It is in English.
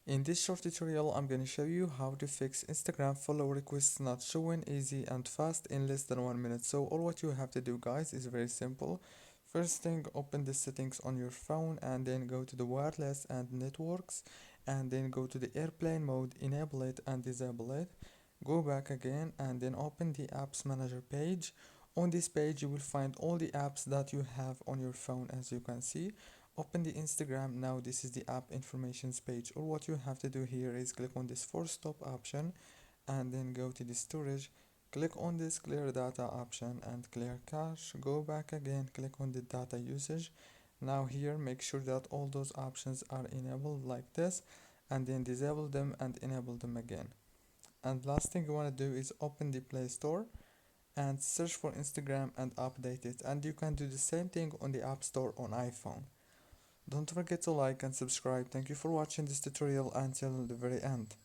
In this short tutorial, I'm gonna show you how to fix Instagram follow requests not showing easy and fast in less than 1 minute. So all what you have to do guys is very simple. First thing, open the settings on your phone and then go to the wireless and networks and then go to the airplane mode, enable it and disable it. Go back again and then open the apps manager page. On this page you will find all the apps that you have on your phone. As you can see, open the Instagram. Now this is the app informations page. All what you have to do here is click on this force stop option and then go to the storage. Click on this clear data option and clear cache. Go back again, click on the data usage. Now here make sure that all those options are enabled like this and then disable them and enable them again. And last thing you want to do is open the Play Store and search for Instagram and update it, and you can do the same thing on the App Store on iPhone. Don't forget to like and subscribe. Thank you for watching this tutorial until the very end.